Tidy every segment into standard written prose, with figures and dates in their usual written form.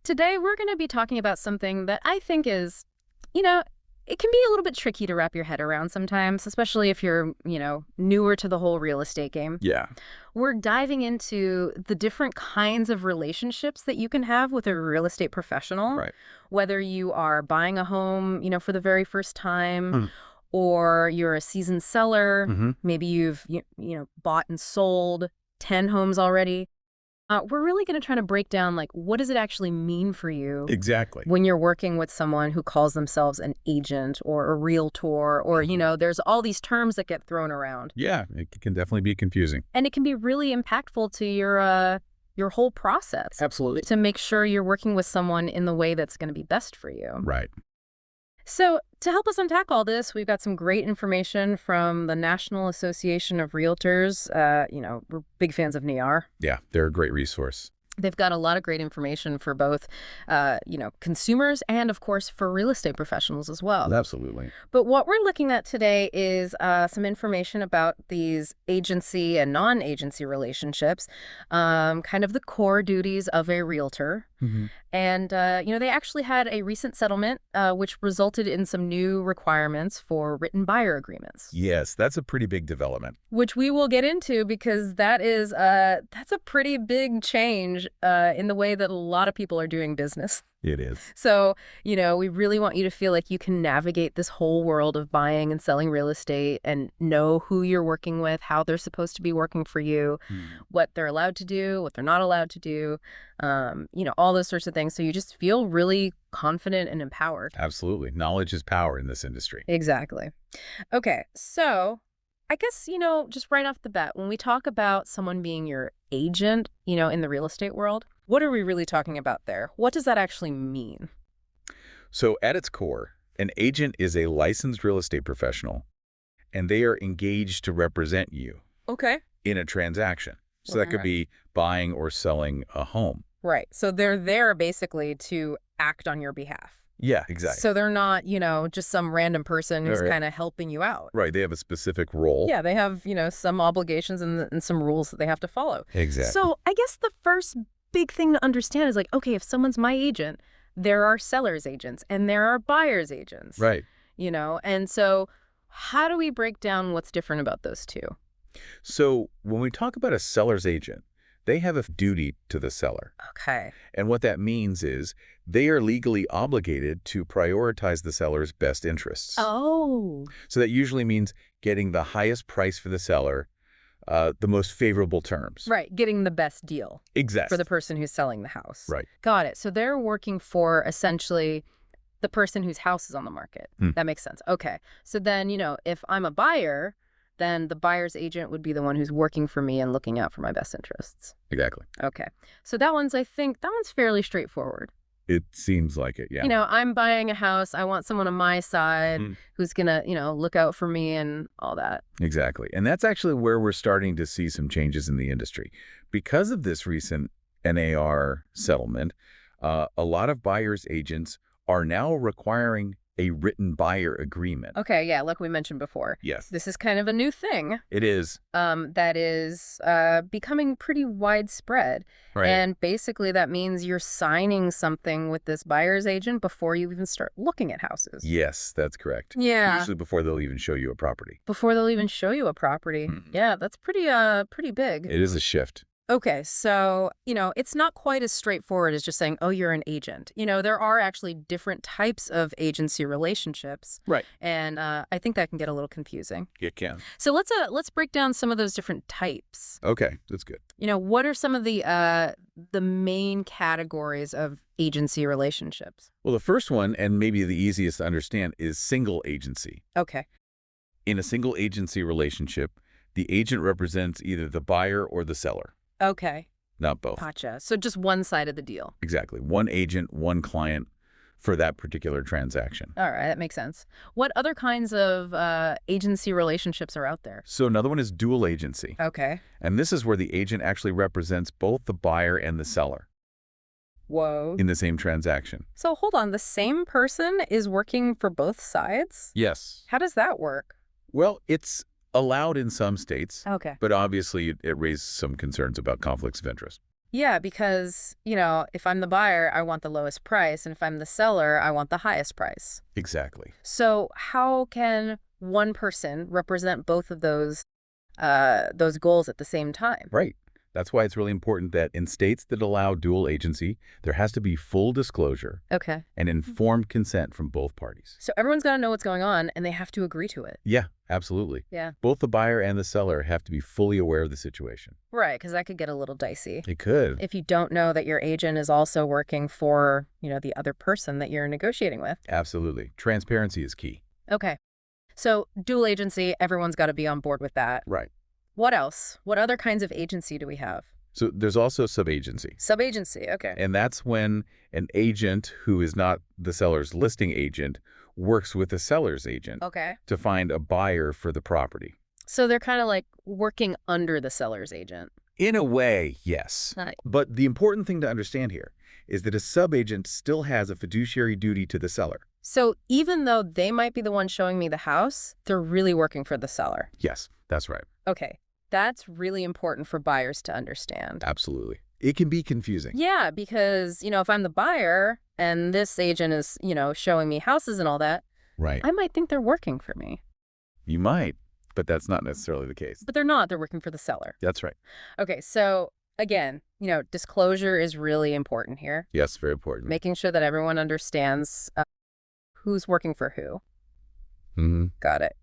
Today, we're going to be talking about something that I think is, you know, it can be a little bit tricky to wrap your head around sometimes, especially if you're, newer to the whole real estate game. Yeah, We're diving into the different kinds of relationships that you can have with a real estate professional, right. whether you are buying a home, for the very first time, Hmm. or you're a seasoned seller. hmm Maybe you've, bought and sold 10 homes already. We're really going to try to break down, like, what does it actually mean for you Exactly. when you're working with someone who calls themselves an agent or a realtor, or, there's all these terms that get thrown around. Yeah, it can definitely be confusing. And it can be really impactful to your whole process Absolutely. to make sure you're working with someone in the way that's going to be best for you. Right. So to help us unpack all this, we've got some great information from the National Association of Realtors. We're big fans of NAR. Yeah, they're a great resource. They've got a lot of great information for both, consumers and, of course, for real estate professionals as well. Absolutely. But what we're looking at today is some information about these agency and non-agency relationships, kind of the core duties of a realtor. hmm And, they actually had a recent settlement, which resulted in some new requirements for written buyer agreements. Yes, that's a pretty big development. Which we will get into because that's a pretty big change in the way that a lot of people are doing business. It is. So, we really want you to feel like you can navigate this whole world of buying and selling real estate and know who you're working with, how they're supposed to be working for you, what they're allowed to do, what they're not allowed to do, all those sorts of things. So you just feel really confident and empowered. Absolutely. Knowledge is power in this industry. Exactly. Okay, so I guess, just right off the bat, when we talk about someone being your agent, in the real estate world, what are we really talking about there? What does that actually mean? So at its core, an agent is a licensed real estate professional, and they are engaged to represent you Okay. in a transaction. So that could Okay. be buying or selling a home. Right. So they're there basically to act on your behalf. Yeah, exactly. So they're not, just some random person who's Right. kind of helping you out. Right, they have a specific role. Yeah, they have, some obligations and some rules that they have to follow. Exactly. So I guess the first big thing to understand is like, okay, if someone's my agent, there are seller's agents and there are buyer's agents. Right. And so how do we break down what's different about those two? So when we talk about a seller's agent, they have a duty to the seller. Okay. And what that means is they are legally obligated to prioritize the seller's best interests. Oh. So that usually means getting the highest price for the seller, the most favorable terms. Right. Getting the best deal Exactly. for the person who's selling the house. Right. Got it. So they're working for essentially the person whose house is on the market. That makes sense. Okay. So then, if I'm a buyer, then the buyer's agent would be the one who's working for me and looking out for my best interests. Exactly. Okay. So I think that one's fairly straightforward. It seems like it, yeah. I'm buying a house. I want someone on my side who's going to, look out for me and all that. Exactly. And that's actually where we're starting to see some changes in the industry. Because of this recent NAR settlement, a lot of buyer's agents are now requiring a written buyer agreement. Okay, yeah, like we mentioned before. Yes. This is kind of a new thing It is. that is becoming pretty widespread. Right. And basically that means you're signing something with this buyer's agent before you even start looking at houses. Yes, that's correct. Yeah. Usually before they'll even show you a property. Before they'll even show you a property. Yeah, that's pretty big. It is a shift. Okay, so, it's not quite as straightforward as just saying, oh, you're an agent. There are actually different types of agency relationships. Right. And I think that can get a little confusing. It can. So let's break down some of those different types. Okay, that's good. What are some of the main categories of agency relationships? Well, the first one, and maybe the easiest to understand, is single agency. Okay. In a single agency relationship, the agent represents either the buyer or the seller. Okay. Not both. Gotcha. So just one side of the deal. Exactly. One agent, one client for that particular transaction. All right, that makes sense. What other kinds of agency relationships are out there? So another one is dual agency. Okay. And this is where the agent actually represents both the buyer and the seller Whoa. in the same transaction. So hold on, the same person is working for both sides? Yes. How does that work? Well, it's allowed in some states, Okay. but obviously it raised some concerns about conflicts of interest. Yeah, because, if I'm the buyer, I want the lowest price, and if I'm the seller, I want the highest price. Exactly. So how can one person represent both of those goals at the same time? Right. That's why it's really important that in states that allow dual agency, there has to be full disclosure Okay. and informed consent from both parties. So everyone's got to know what's going on, and they have to agree to it. Yeah, absolutely. Yeah. Both the buyer and the seller have to be fully aware of the situation. Right, because that could get a little dicey. It could. If you don't know that your agent is also working for, the other person that you're negotiating with. Absolutely. Transparency is key. Okay. So dual agency, everyone's got to be on board with that. Right. What else? What other kinds of agency do we have? So there's also subagency. Subagency, okay. And that's when an agent who is not the seller's listing agent works with the seller's agent Okay. to find a buyer for the property. So they're kind of like working under the seller's agent. In a way, yes. Right. But the important thing to understand here is that a subagent still has a fiduciary duty to the seller. So even though they might be the one showing me the house, they're really working for the seller. Yes, that's right. Okay. That's really important for buyers to understand. Absolutely. It can be confusing. Yeah, because, if I'm the buyer and this agent is, showing me houses and all that, Right. I might think they're working for me. You might, but that's not necessarily the case. But they're not. They're working for the seller. That's right. Okay, so again, disclosure is really important here. Yes, very important. Making sure that everyone understands who's working for who. Mm-hmm. Got it.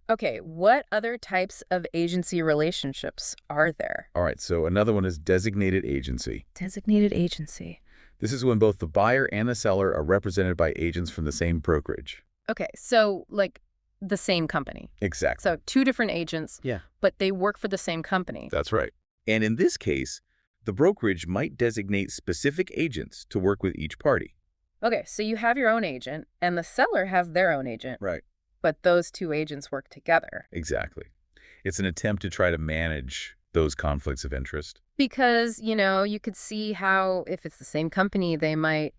Okay, what other types of agency relationships are there? All right, so another one is designated agency. Designated agency. This is when both the buyer and the seller are represented by agents from the same brokerage. Okay, so like the same company. Exactly. So two different agents, Yeah. but they work for the same company. That's right. And in this case, the brokerage might designate specific agents to work with each party. Okay, so you have your own agent and the seller has their own agent, Right. but those two agents work together. Exactly. It's an attempt to try to manage those conflicts of interest. Because, you could see how if it's the same company, they might,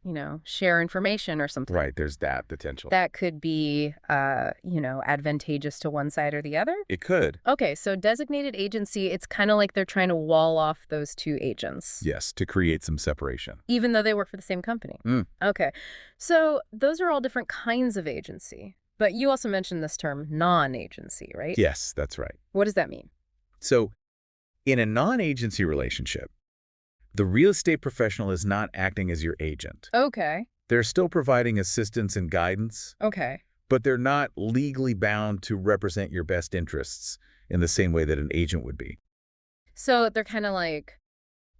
share information or something. Right, there's that potential. That could be, advantageous to one side or the other. It could. Okay, so designated agency, it's kind of like they're trying to wall off those two agents. Yes, to create some separation. Even though they work for the same company. Mm. Okay, so those are all different kinds of agency. But you also mentioned this term non-agency, right? Yes, that's right. What does that mean? So, in a non-agency relationship, the real estate professional is not acting as your agent. Okay, They're still providing assistance and guidance, okay. but they're not legally bound to represent your best interests in the same way that an agent would be. So they're kind of like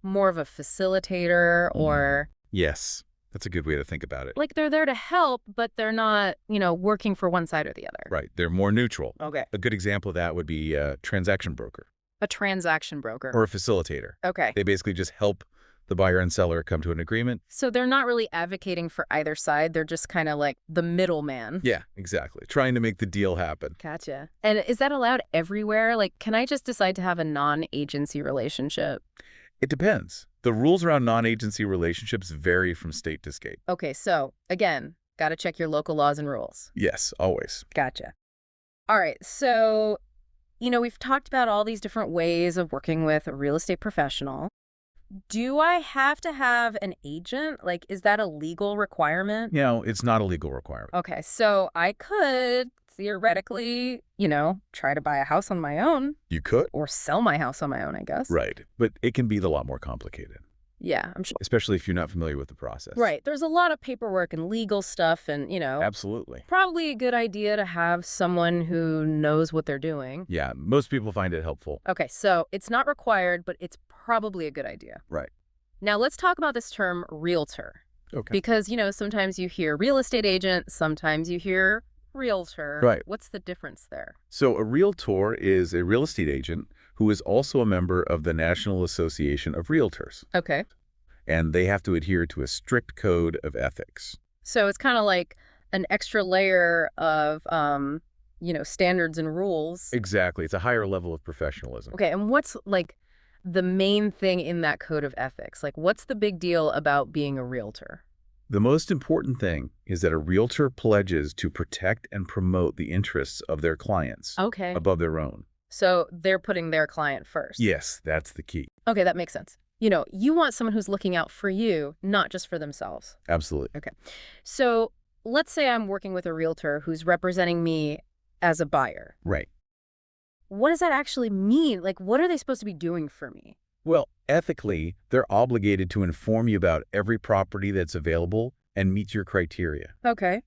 more of a facilitator or Yes, that's a good way to think about it. like they're there to help, but they're not, working for one side or the other. Right, they're more neutral. Okay. A good example of that would be a transaction broker A transaction broker. or a facilitator. Okay. They basically just help the buyer and seller come to an agreement. So they're not really advocating for either side. They're just kind of like the middleman. Yeah, exactly. Trying to make the deal happen. Gotcha. And is that allowed everywhere? Like, can I just decide to have a non-agency relationship? It depends. The rules around non-agency relationships vary from state to state. Okay, so again, got to check your local laws and rules. Yes, always. Gotcha. All right, so, we've talked about all these different ways of working with a real estate professional. Do I have to have an agent? Like, is that a legal requirement? It's not a legal requirement. Okay, so I could theoretically, try to buy a house on my own You could. or sell my house on my own, I guess. Right. But it can be a lot more complicated, Yeah, I'm sure. especially if you're not familiar with the process. Right. There's a lot of paperwork and legal stuff and, Absolutely. probably a good idea to have someone who knows what they're doing. Yeah, most people find it helpful. Okay, so it's not required, but it's probably a good idea. Right. Now let's talk about this term realtor. Okay. Because, sometimes you hear real estate agent, sometimes you hear realtor. Right. What's the difference there? So a realtor is a real estate agent who is also a member of the National Association of Realtors, Okay. and they have to adhere to a strict code of ethics. So it's kind of like an extra layer of, standards and rules. Exactly. It's a higher level of professionalism. Okay, and what's like the main thing in that code of ethics? Like, what's the big deal about being a realtor? The most important thing is that a realtor pledges to protect and promote the interests of their clients Okay. above their own. So they're putting their client first. Yes, that's the key. Okay, that makes sense. You want someone who's looking out for you, not just for themselves. Absolutely. Okay. So let's say I'm working with a realtor who's representing me as a buyer. Right. What does that actually mean? Like, what are they supposed to be doing for me? Well, ethically, they're obligated to inform you about every property that's available and meets your criteria. Okay.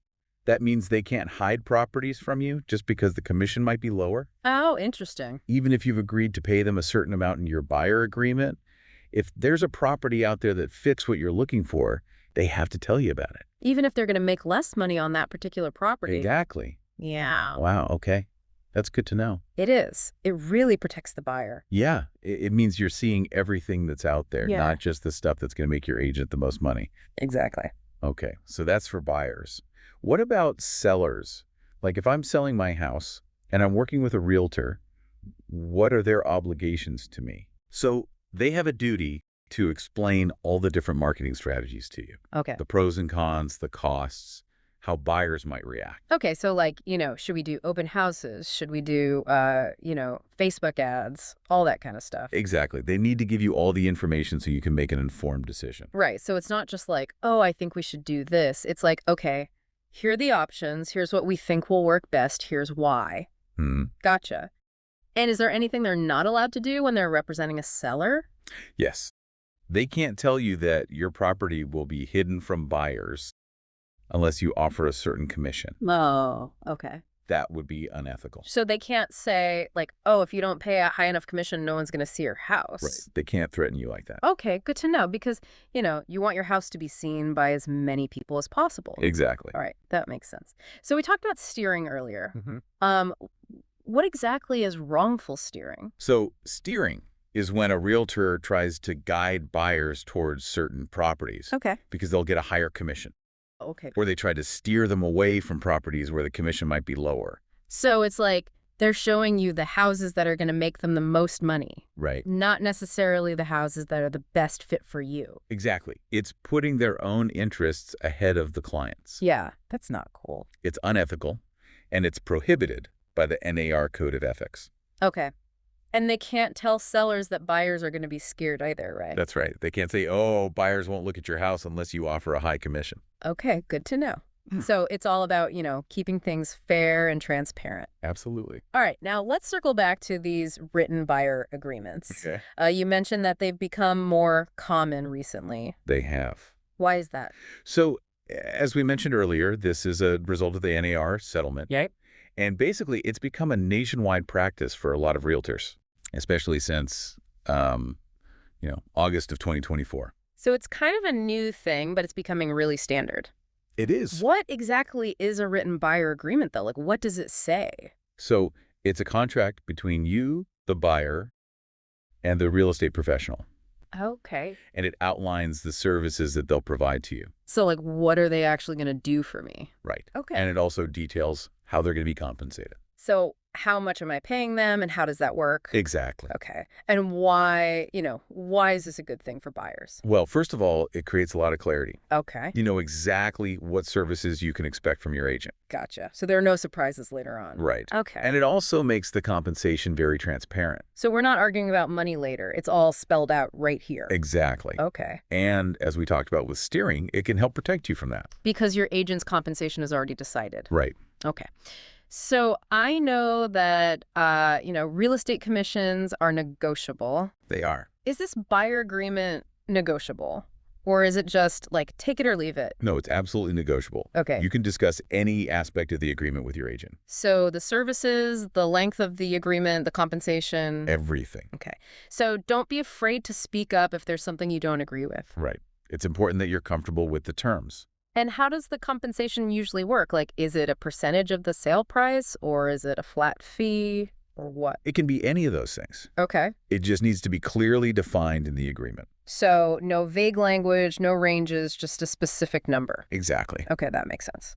That means they can't hide properties from you just because the commission might be lower. Oh, interesting. Even if you've agreed to pay them a certain amount in your buyer agreement, if there's a property out there that fits what you're looking for, they have to tell you about it. Even if they're going to make less money on that particular property. Exactly. Yeah. Wow, okay. That's good to know. It is. It really protects the buyer. Yeah, it means you're seeing everything that's out there, Yeah. not just the stuff that's going to make your agent the most money. Exactly. Okay, so that's for buyers. What about sellers? Like if I'm selling my house and I'm working with a realtor, what are their obligations to me? So they have a duty to explain all the different marketing strategies to you, Okay. the pros and cons, the costs, how buyers might react. Okay, so should we do open houses? Should we do, Facebook ads? All that kind of stuff. Exactly. They need to give you all the information so you can make an informed decision. Right, so it's not just like, oh, I think we should do this. It's like, okay, here are the options. Here's what we think will work best. Here's why. Gotcha. And is there anything they're not allowed to do when they're representing a seller? Yes. They can't tell you that your property will be hidden from buyers unless you offer a certain commission. Oh, okay. That would be unethical. So they can't say, like, oh, if you don't pay a high enough commission, no one's going to see your house. Right. They can't threaten you like that. Okay, good to know, because, you want your house to be seen by as many people as possible. Exactly. All right, that makes sense. So we talked about steering earlier. Mm-hmm. What exactly is wrongful steering? So steering is when a realtor tries to guide buyers towards certain properties Okay. because they'll get a higher commission. Okay. Or they try to steer them away from properties where the commission might be lower. So it's like they're showing you the houses that are going to make them the most money, Right. not necessarily the houses that are the best fit for you. Exactly. It's putting their own interests ahead of the client's. Yeah, that's not cool. It's unethical, and it's prohibited by the NAR Code of Ethics. Okay. And they can't tell sellers that buyers are going to be scared either, right? That's right. They can't say, oh, buyers won't look at your house unless you offer a high commission. Okay, good to know. So it's all about, keeping things fair and transparent. Absolutely. All right, now let's circle back to these written buyer agreements. Okay. You mentioned that they've become more common recently. They have. Why is that? So, as we mentioned earlier, this is a result of the NAR settlement. Yeah. And basically, it's become a nationwide practice for a lot of realtors, especially since, August of 2024. So it's kind of a new thing, but it's becoming really standard. It is. What exactly is a written buyer agreement, though? Like, what does it say? So it's a contract between you, the buyer, and the real estate professional. Okay. And it outlines the services that they'll provide to you. So, like, what are they actually going to do for me? Right. Okay. And it also details how they're going to be compensated. So how much am I paying them and how does that work? Exactly. Okay. And why is this a good thing for buyers? Well, first of all, it creates a lot of clarity. Okay. You know exactly what services you can expect from your agent. Gotcha. So there are no surprises later on. Right. Okay. And it also makes the compensation very transparent. So we're not arguing about money later. It's all spelled out right here. Exactly. Okay. And as we talked about with steering, it can help protect you from that. Because your agent's compensation is already decided. Right. Okay. So I know that, real estate commissions are negotiable. They are. Is this buyer agreement negotiable? Or is it just like take it or leave it? No, it's absolutely negotiable. Okay. You can discuss any aspect of the agreement with your agent. So the services, the length of the agreement, the compensation. Everything. Okay. So don't be afraid to speak up if there's something you don't agree with. Right. It's important that you're comfortable with the terms. And how does the compensation usually work? Like, is it a percentage of the sale price or is it a flat fee or what? It can be any of those things. Okay. It just needs to be clearly defined in the agreement. So no vague language, no ranges, just a specific number. Exactly. Okay, that makes sense.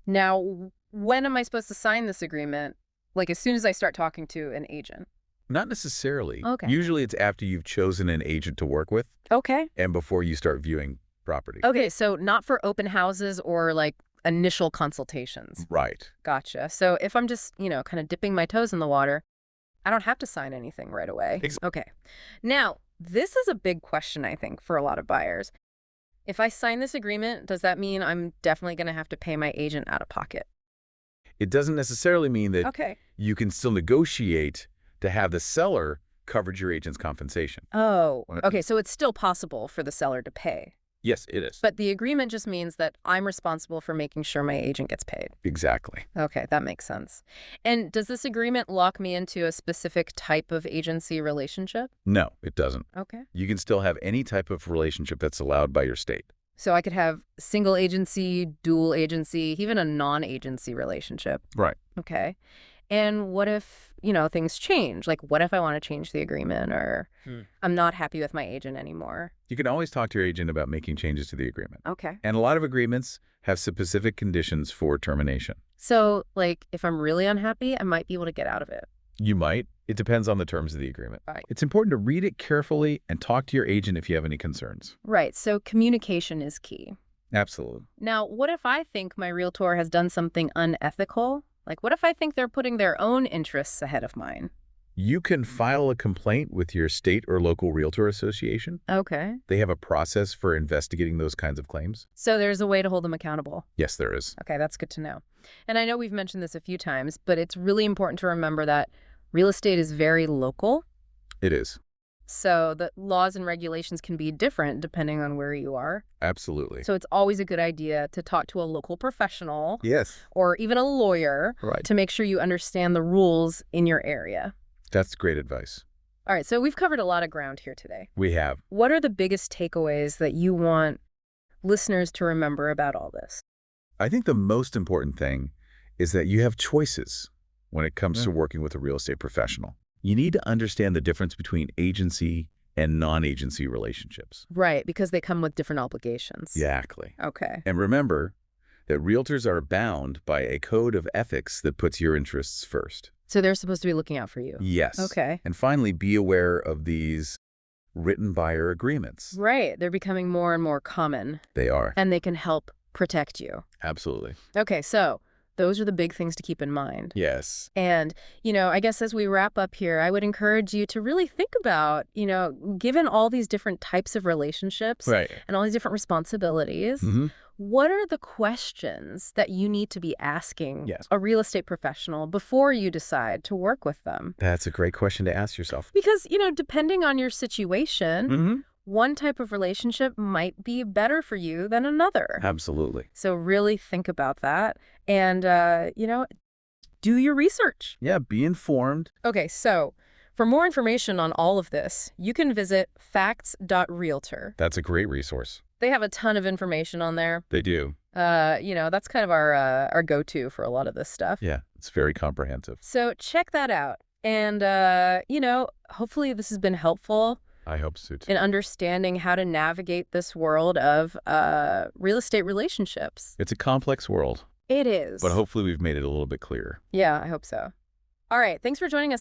Now, when am I supposed to sign this agreement? Like, as soon as I start talking to an agent? Not necessarily. Okay. Usually it's after you've chosen an agent to work with Okay. and before you start viewing property. Okay, so not for open houses or like initial consultations. Right. Gotcha. So if I'm just, kind of dipping my toes in the water, I don't have to sign anything right away. Okay. Now, This is a big question, I think, for a lot of buyers. If I sign this agreement, does that mean I'm definitely going to have to pay my agent out of pocket? It doesn't necessarily mean that Okay. you can still negotiate to have the seller cover your agent's compensation. Oh, Well, okay. So it's still possible for the seller to pay. yes, it is. But the agreement just means that I'm responsible for making sure my agent gets paid. Exactly. Okay, that makes sense. And does this agreement lock me into a specific type of agency relationship? No, it doesn't. Okay. You can still have any type of relationship that's allowed by your state. So I could have single agency, dual agency, even a non-agency relationship. Right. Okay. And what if, things change? Like, what if I want to change the agreement or I'm not happy with my agent anymore? You can always talk to your agent about making changes to the agreement. Okay. And a lot of agreements have specific conditions for termination. So, like, if I'm really unhappy, I might be able to get out of it. You might. It depends on the terms of the agreement. Right. It's important to read it carefully and talk to your agent if you have any concerns. Right. So communication is key. Absolutely. Now, what if I think my realtor has done something unethical? Like, what if I think they're putting their own interests ahead of mine? You can file a complaint with your state or local realtor association. Okay. They have a process for investigating those kinds of claims. So there's a way to hold them accountable. Yes, there is. Okay, that's good to know. And I know we've mentioned this a few times, but it's really important to remember that real estate is very local. It is. So the laws and regulations can be different depending on where you are. Absolutely. So it's always a good idea to talk to a local professional Yes. or even a lawyer Right. to make sure you understand the rules in your area. That's great advice. All right, so we've covered a lot of ground here today. We have. What are the biggest takeaways that you want listeners to remember about all this? I think the most important thing is that you have choices when it comes to working with a real estate professional. You need to understand the difference between agency and non-agency relationships. Right, because they come with different obligations. Exactly. Okay. And remember that realtors are bound by a code of ethics that puts your interests first. So they're supposed to be looking out for you. Yes. Okay. And finally, be aware of these written buyer agreements. Right, they're becoming more and more common, They are. and they can help protect you. Absolutely. Okay, so those are the big things to keep in mind. Yes. And, I guess as we wrap up here, I would encourage you to really think about, given all these different types of relationships Right. and all these different responsibilities, Mm-hmm. what are the questions that you need to be asking Yes. a real estate professional before you decide to work with them? That's a great question to ask yourself. Because, depending on your situation, Mm-hmm. one type of relationship might be better for you than another. Absolutely. So really think about that and, do your research. Yeah, be informed. Okay, so for more information on all of this, you can visit facts.realtor. That's a great resource. They have a ton of information on there. They do. That's kind of our go-to for a lot of this stuff. Yeah, it's very comprehensive. So check that out. And, hopefully this has been helpful I hope so too. in understanding how to navigate this world of real estate relationships. It's a complex world, It is. but hopefully we've made it a little bit clearer. Yeah, I hope so. All right. Thanks for joining us